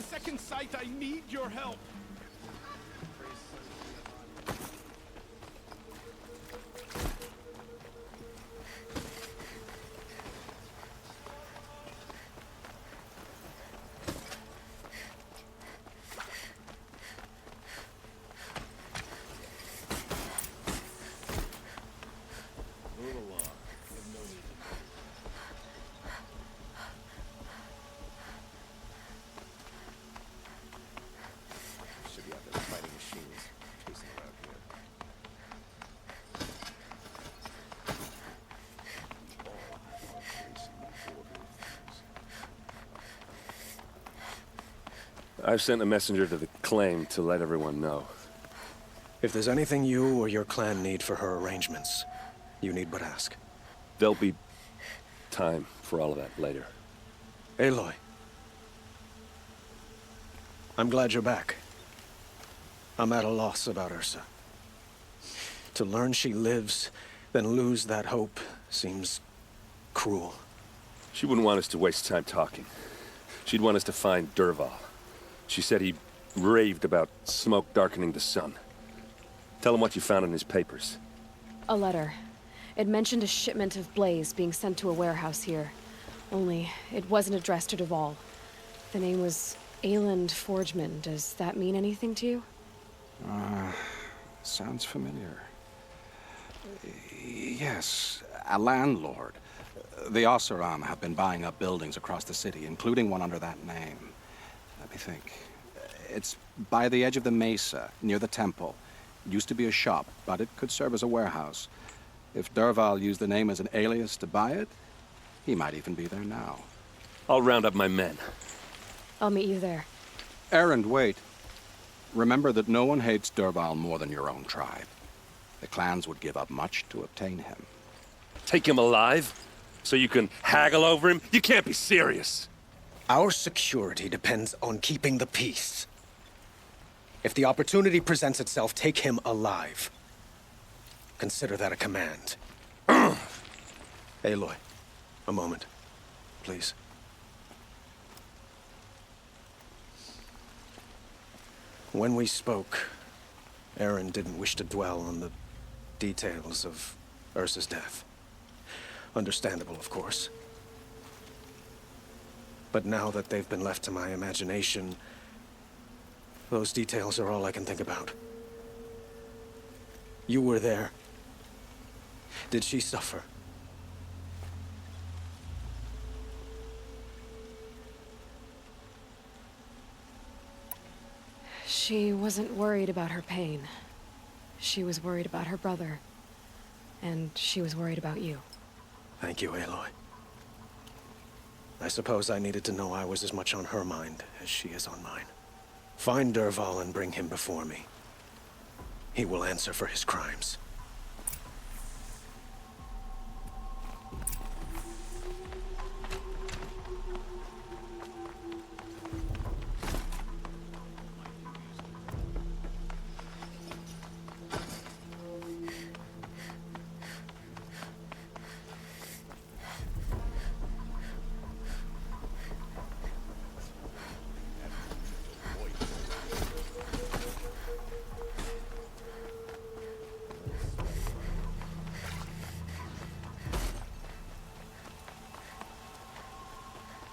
the second sight, I need your help. Move along. You have no need to. Should be out there fighting machines, chasing around here. I've sent a messenger to the claim to let everyone know. If there's anything you or your clan need for her arrangements, you need but ask. There'll be time for all of that later. Aloy. I'm glad you're back. I'm at a loss about Ursa. To learn she lives, then lose that hope, seems cruel. She wouldn't want us to waste time talking. She'd want us to find Dervahl. She said he raved about smoke darkening the sun. Tell him what you found in his papers. A letter. It mentioned a shipment of blaze being sent to a warehouse here. Only, it wasn't addressed to Dervahl. The name was Ayland Forgeman. Does that mean anything to you? Sounds familiar. Yes, a landlord. The Oseram have been buying up buildings across the city, including one under that name. Let me think. It's by the edge of the mesa, near the temple. It used to be a shop, but it could serve as a warehouse. If Dervahl used the name as an alias to buy it, he might even be there now. I'll round up my men. I'll meet you there. Erend, wait. Remember that no one hates Dervahl more than your own tribe. The clans would give up much to obtain him. Take him alive? So you can haggle over him? You can't be serious. Our security depends on keeping the peace. If the opportunity presents itself, take him alive. Consider that a command. Aloy, a moment, please. When we spoke, Erend didn't wish to dwell on the details of Ursa's death. Understandable, of course. But now that they've been left to my imagination, those details are all I can think about. You were there. Did she suffer? She wasn't worried about her pain. She was worried about her brother. And she was worried about you. Thank you, Aloy. I suppose I needed to know I was as much on her mind as she is on mine. Find Dervahl and bring him before me. He will answer for his crimes.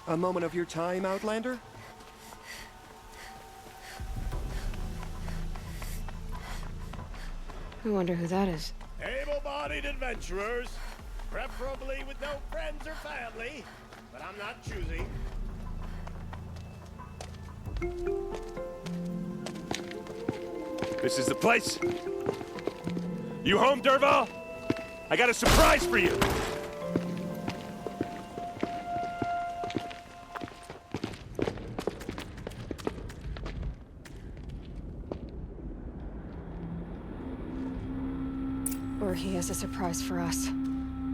A moment of your time, Outlander? I wonder who that is. Able-bodied adventurers, preferably with no friends or family, but I'm not choosy. This is the place. You home, Dervahl? I got a surprise for you. Or he has a surprise for us.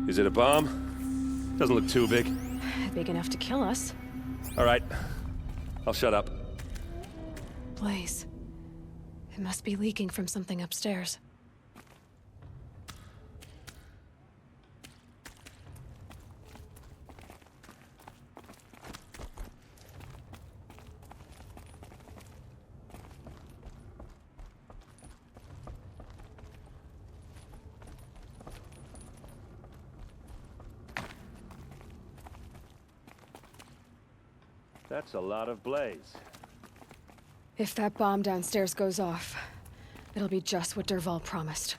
Is it a bomb? Doesn't look too big. Big enough to kill us. All right. I'll shut up. Blaze. It must be leaking from something upstairs. That's a lot of blaze. If that bomb downstairs goes off, it'll be just what Dervahl promised.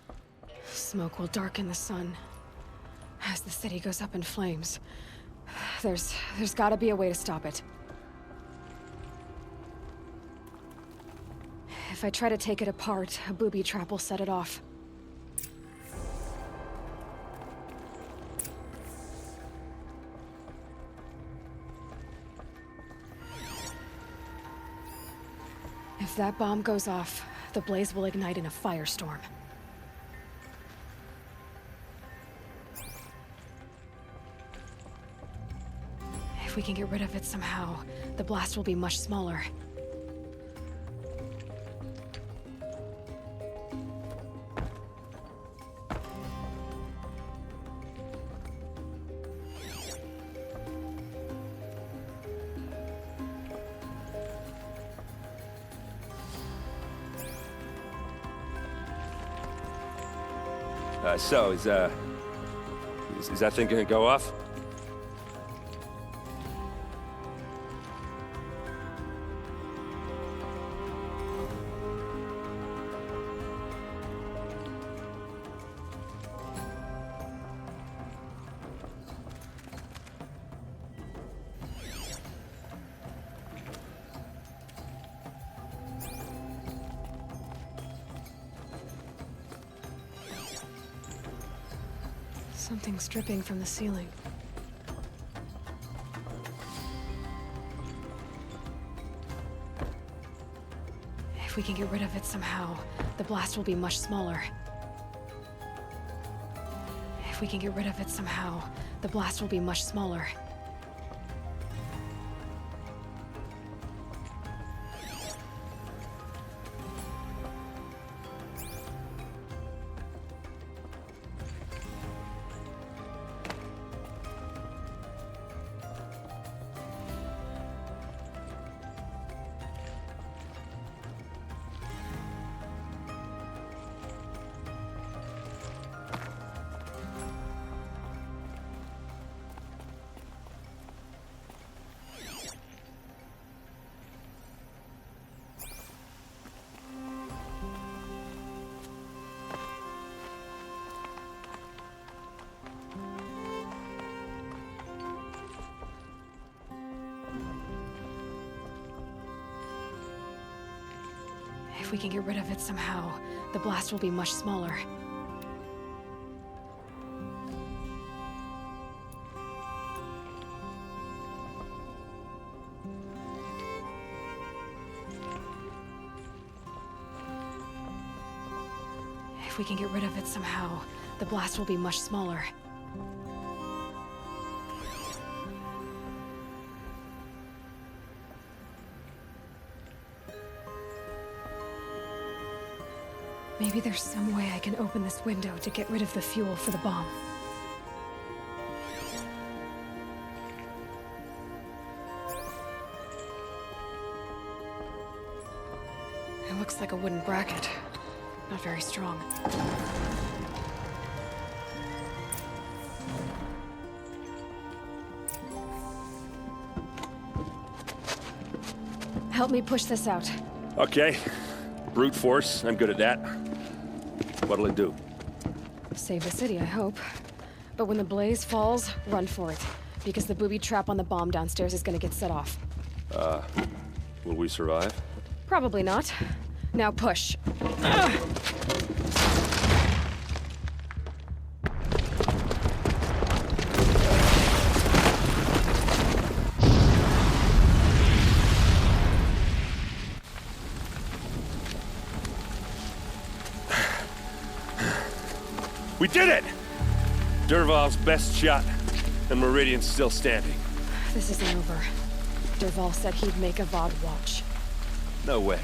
Smoke will darken the sun. As the city goes up in flames, there's gotta be a way to stop it. If I try to take it apart, a booby trap will set it off. If that bomb goes off, the blaze will ignite in a firestorm. If we can get rid of it somehow, the blast will be much smaller. So, is that thing gonna go off? Something's dripping from the ceiling. If we can get rid of it somehow, the blast will be much smaller. If we can get rid of it somehow, the blast will be much smaller. If we can get rid of it somehow, the blast will be much smaller. If we can get rid of it somehow, the blast will be much smaller. Maybe there's some way I can open this window to get rid of the fuel for the bomb. It looks like a wooden bracket. Not very strong. Help me push this out. Okay. Brute force, I'm good at that. What'll it do? Save the city, I hope. But when the blaze falls, run for it. Because the booby trap on the bomb downstairs is gonna get set off. Will we survive? Probably not. Now push. We did it! Dervahl's best shot, and Meridian's still standing. This isn't over. Dervahl said he'd make a VOD watch. No way.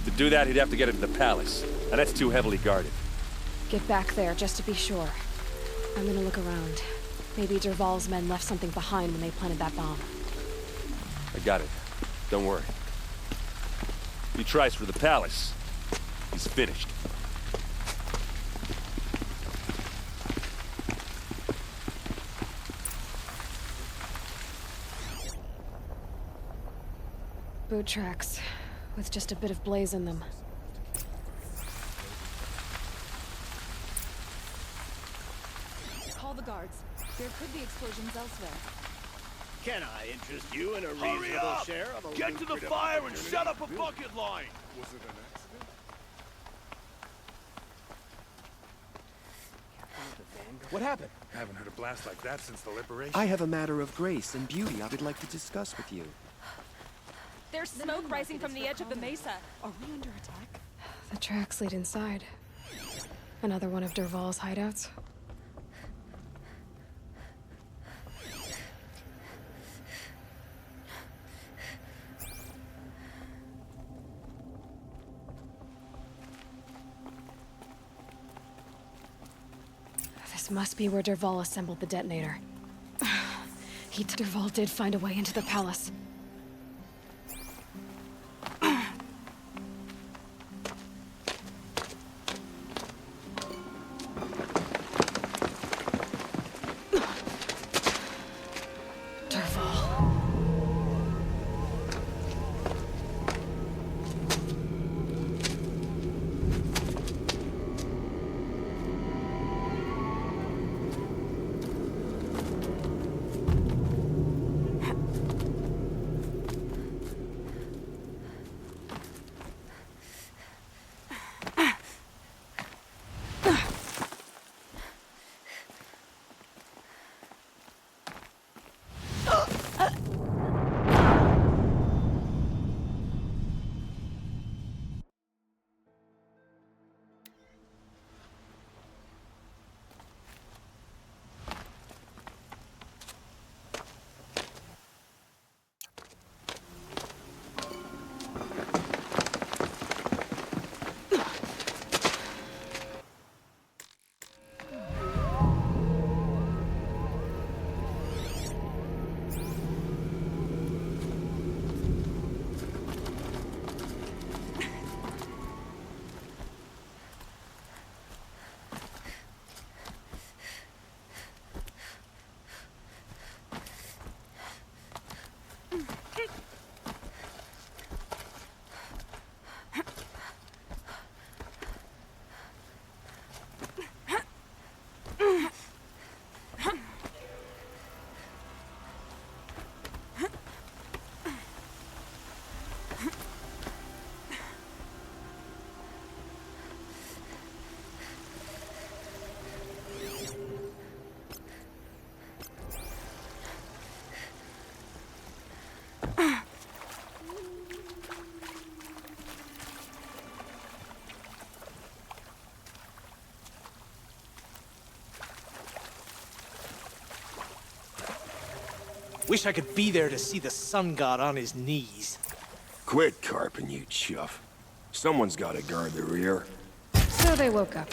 To do that, he'd have to get into the palace, and that's too heavily guarded. Get back there, just to be sure. I'm gonna look around. Maybe Dervahl's men left something behind when they planted that bomb. I got it. Don't worry. He tries for the palace. He's finished. Boot tracks, with just a bit of blaze in them. Call the guards. There could be explosions elsewhere. Can I interest you in a Hurry reasonable up! share of a Get to the lucrative fire and opportunity? shut up a bucket line! Was it an accident? What happened? I haven't heard a blast like that since the liberation. I have a matter of grace and beauty I would like to discuss with you. There's smoke rising from the edge of the mesa. Are we under attack? The tracks lead inside. Another one of Dervahl's hideouts. This must be where Dervahl assembled the detonator. Dervahl did find a way into the palace. Wish I could be there to see the sun god on his knees. Quit carping, you chuff. Someone's gotta guard the rear. So they woke up.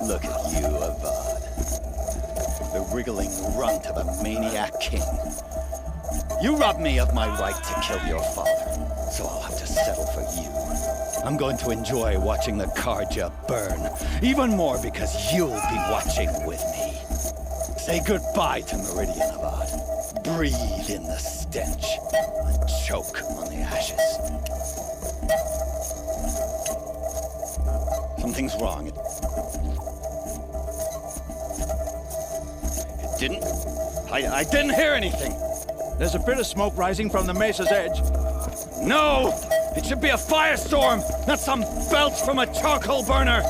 Look at you, Avad. The wriggling runt of a maniac king. You robbed me of my right to kill your father, so I'll have to settle for you. I'm going to enjoy watching the Karja burn, even more because you'll be watching with me. Say goodbye to Meridian, Avad. Breathe in the stench, and choke on the ashes. Something's wrong. It didn't. I didn't hear anything. There's a bit of smoke rising from the mesa's edge. No! It should be a firestorm, not some belch from a charcoal burner!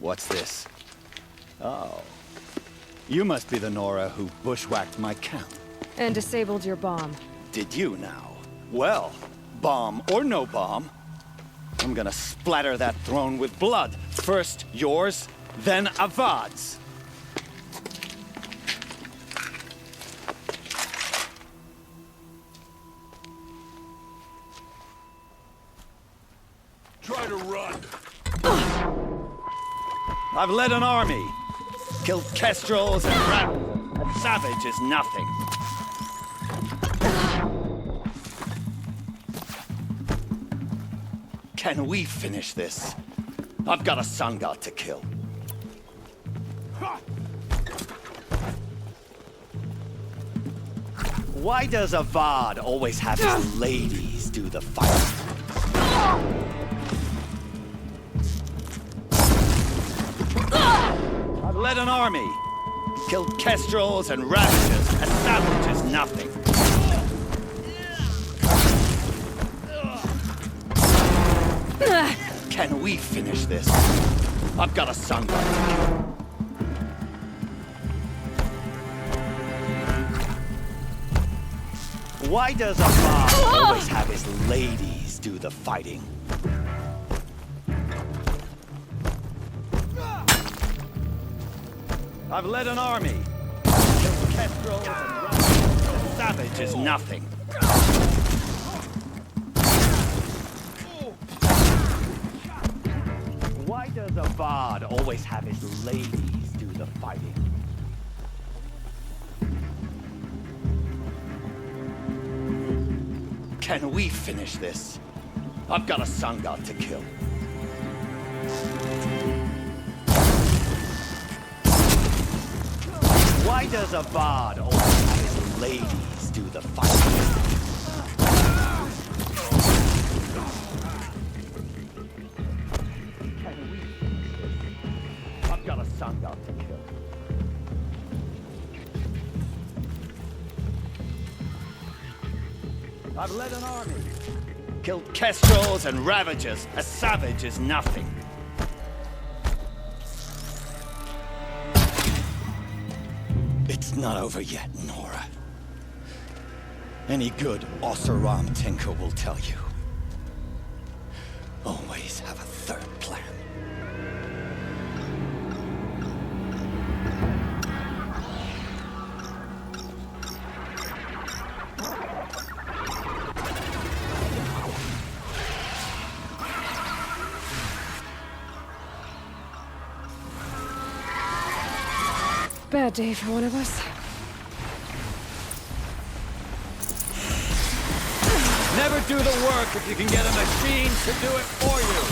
What's this? Oh. You must be the Nora who bushwhacked my camp. And disabled your bomb. Did you now? Well, bomb or no bomb, I'm gonna splatter that throne with blood. First yours, then Avad's. Try to run. I've led an army. Killed kestrels and ravens. A savage is nothing. Can we finish this? I've got a sun god to kill. Why does Avad always have his ladies do the fighting? I've led an army. Killed kestrels and ravagers. A savage is nothing. Can we finish this? I've got a sun god to kill. Why does Avad always have his ladies do the fighting? I've led an army. Killed kestrels and ravagers. A savage is nothing. Why does Avad always have his ladies do the fighting? Can we finish this? I've got a sun god to kill. Why does Avad always have his ladies do the fighting? I've got a sun god to kill. I've led an army. Killed kestrels and ravagers. A savage is nothing. It's not over yet, Nora. Any good Oseram tinker will tell you. Always have a third plan. Bad day for one of us. Never do the work if you can get a machine to do it for you.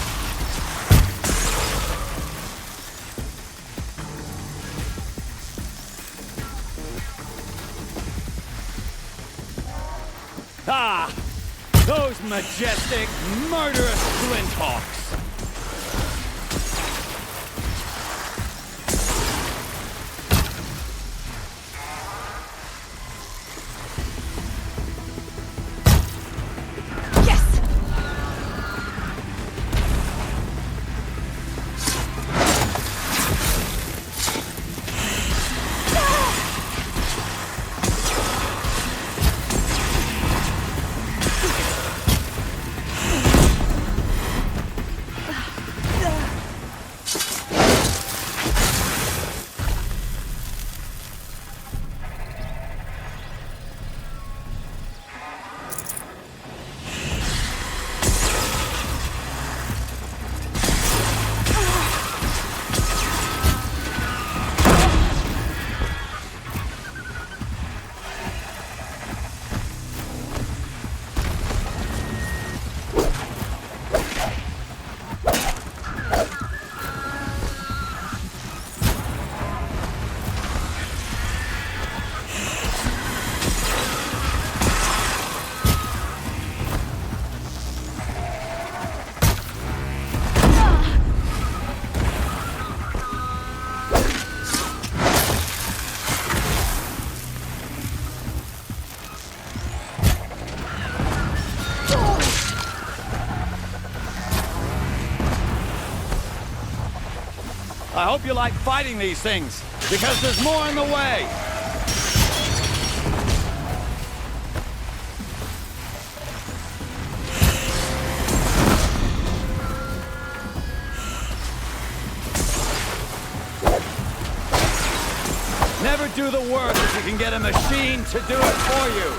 Ah! Those majestic, murderous Flinthawks! I hope you like fighting these things, because there's more in the way. Never do the work if you can get a machine to do it for you.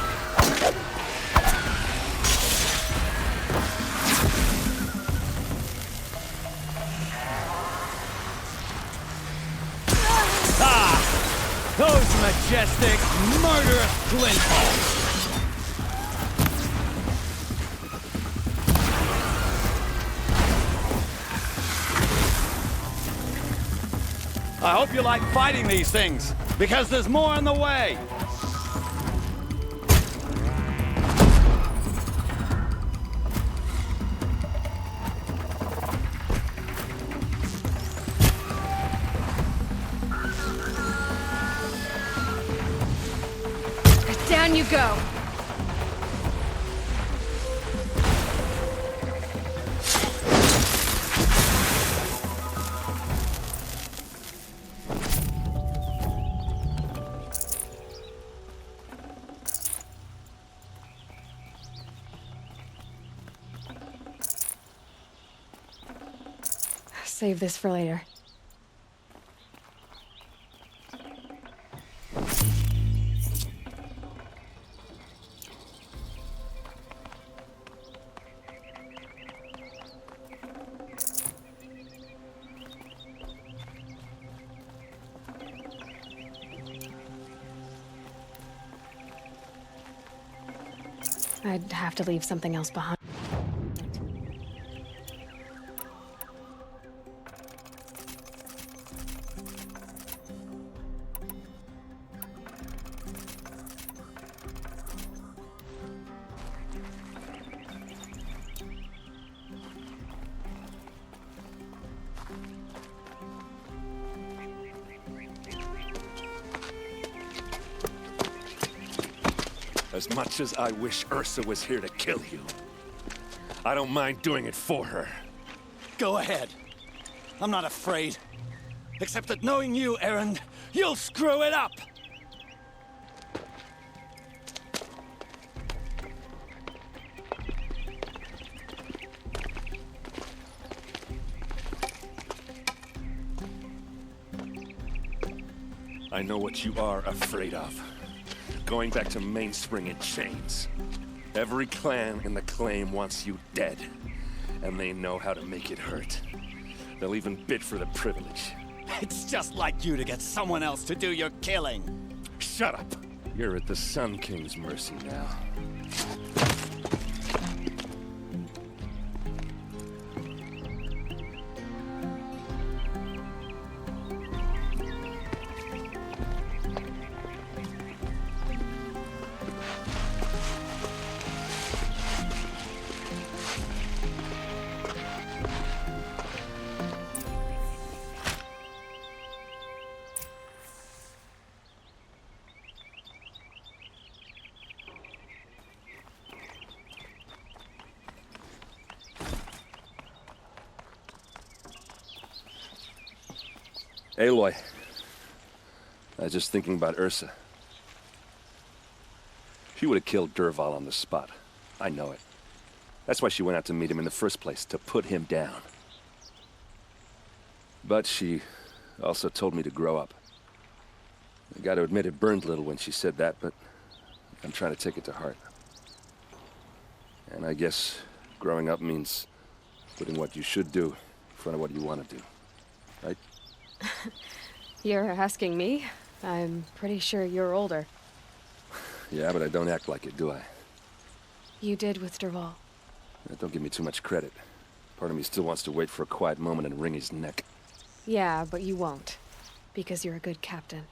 Those majestic, murderous glint balls! I hope you like fighting these things, because there's more in the way! Down you go. Save this for later. I'd have to leave something else behind. As much as I wish Ursa was here to kill you, I don't mind doing it for her. Go ahead. I'm not afraid. Except that knowing you, Erend, you'll screw it up! I know what you are afraid of. Going back to Mainspring in chains. Every clan in the claim wants you dead. And they know how to make it hurt. They'll even bid for the privilege. It's just like you to get someone else to do your killing. Shut up! You're at the Sun King's mercy now. Aloy. I was just thinking about Ursa. She would have killed Dervahl on the spot. I know it. That's why she went out to meet him in the first place, to put him down. But she also told me to grow up. I gotta admit it burned a little when she said that, but I'm trying to take it to heart. And I guess growing up means putting what you should do in front of what you want to do. Right? You're asking me? I'm pretty sure you're older. Yeah, but I don't act like it, do I? You did with Dervahl. Don't give me too much credit. Part of me still wants to wait for a quiet moment and wring his neck. Yeah, but you won't. Because you're a good captain.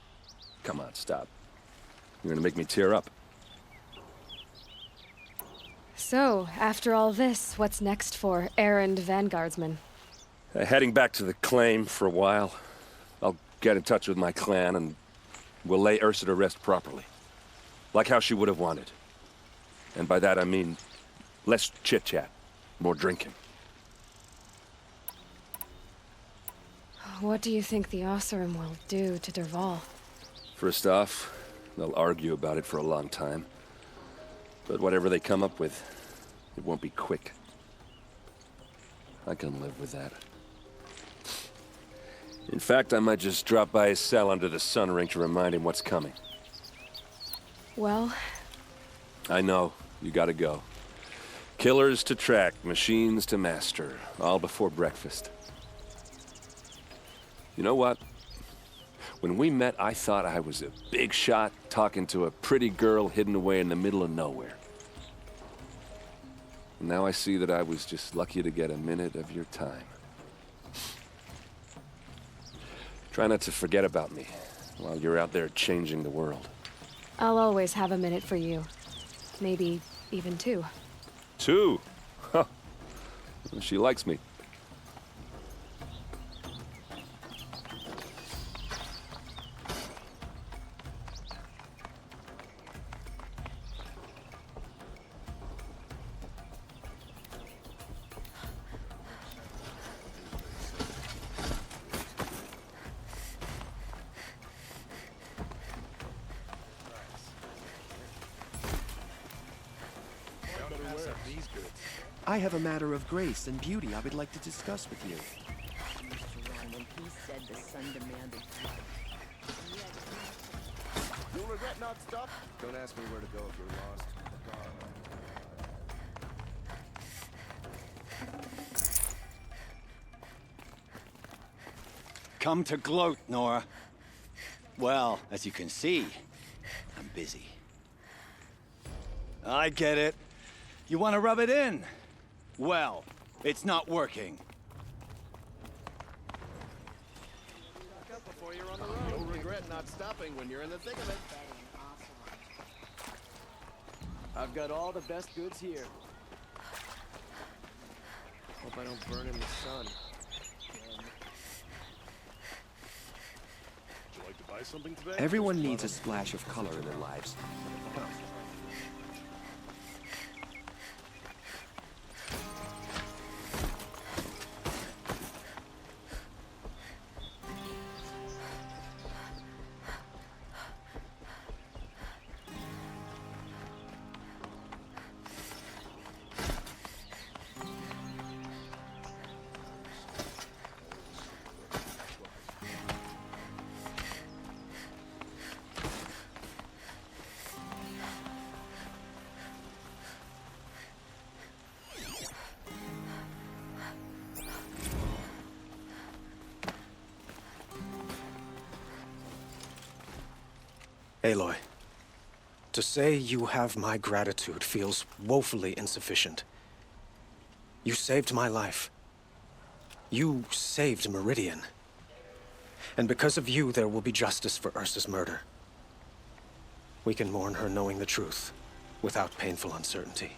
Come on, stop. You're gonna make me tear up. So, after all this, what's next for Erend Vanguardsman? Heading back to the claim for a while. I'll get in touch with my clan and we'll lay Ursa to rest properly. Like how she would have wanted. And by that I mean less chit-chat, more drinking. what do you think the Oseram will do to Dervahl? First off, they'll argue about it for a long time. But whatever they come up with, it won't be quick. I can live with that. In fact, I might just drop by his cell under the sun ring to remind him what's coming. Well... I know. You gotta go. Killers to track, machines to master, all before breakfast. You know what? When we met, I thought I was a big shot talking to a pretty girl hidden away in the middle of nowhere. And now I see that I was just lucky to get a minute of your time. Try not to forget about me while you're out there changing the world. I'll always have a minute for you. Maybe even two. Two? Huh. She likes me. I have a matter of grace and beauty I would like to discuss with you. He said the sun demanded blood. You'll regret not stopping. Don't ask me where to go if you're lost. Come to gloat, Nora. Well, as you can see, I'm busy. I get it. You want to rub it in? Well, it's not working. Before you're on the road. You'll regret not stopping when you're in the thick of it. I've got all the best goods here. Hope I don't burn in the sun. Would you like to buy something today? Everyone needs a splash of color in their lives. Come. Aloy, to say you have my gratitude feels woefully insufficient. You saved my life. You saved Meridian. And because of you, there will be justice for Ursa's murder. We can mourn her knowing the truth, without painful uncertainty.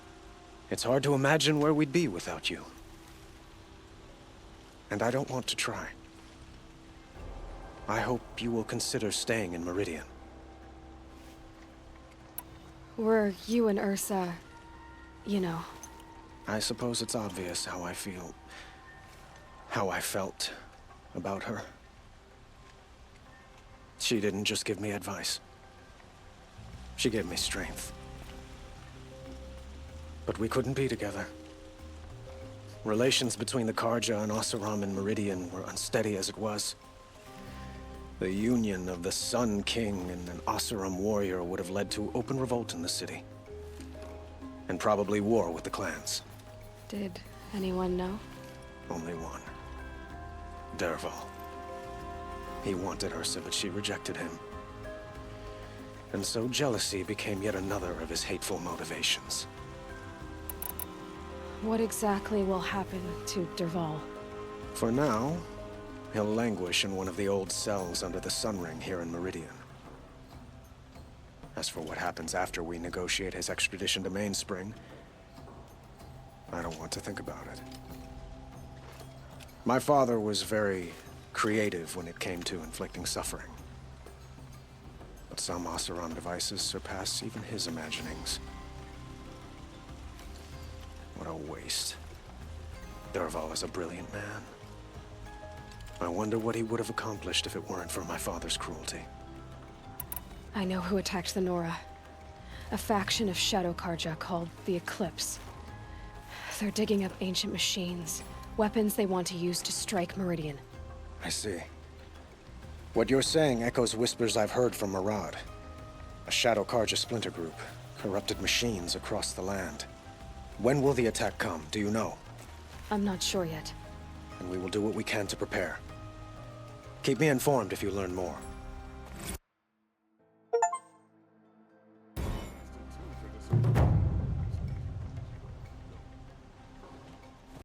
It's hard to imagine where we'd be without you. And I don't want to try. I hope you will consider staying in Meridian. Were you and Ursa, you know... I suppose it's obvious how I feel... how I felt about her. She didn't just give me advice. She gave me strength. But we couldn't be together. Relations between the Karja and Oseram and Meridian were unsteady as it was. The union of the Sun King and an Oseram warrior would have led to open revolt in the city. And probably war with the clans. Did anyone know? Only one. Dervahl. He wanted Ursa, but she rejected him. And so jealousy became yet another of his hateful motivations. What exactly will happen to Dervahl? For now, he'll languish in one of the old cells under the Sun Ring here in Meridian. As for what happens after we negotiate his extradition to Mainspring, I don't want to think about it. My father was very creative when it came to inflicting suffering. But some Oseram devices surpass even his imaginings. What a waste. Dervahl is a brilliant man. I wonder what he would have accomplished if it weren't for my father's cruelty. I know who attacked the Nora. A faction of Shadow Karja called the Eclipse. They're digging up ancient machines, weapons they want to use to strike Meridian. I see. What you're saying echoes whispers I've heard from Murad. A Shadow Karja splinter group, corrupted machines across the land. When will the attack come, do you know? I'm not sure yet. And we will do what we can to prepare. Keep me informed if you learn more.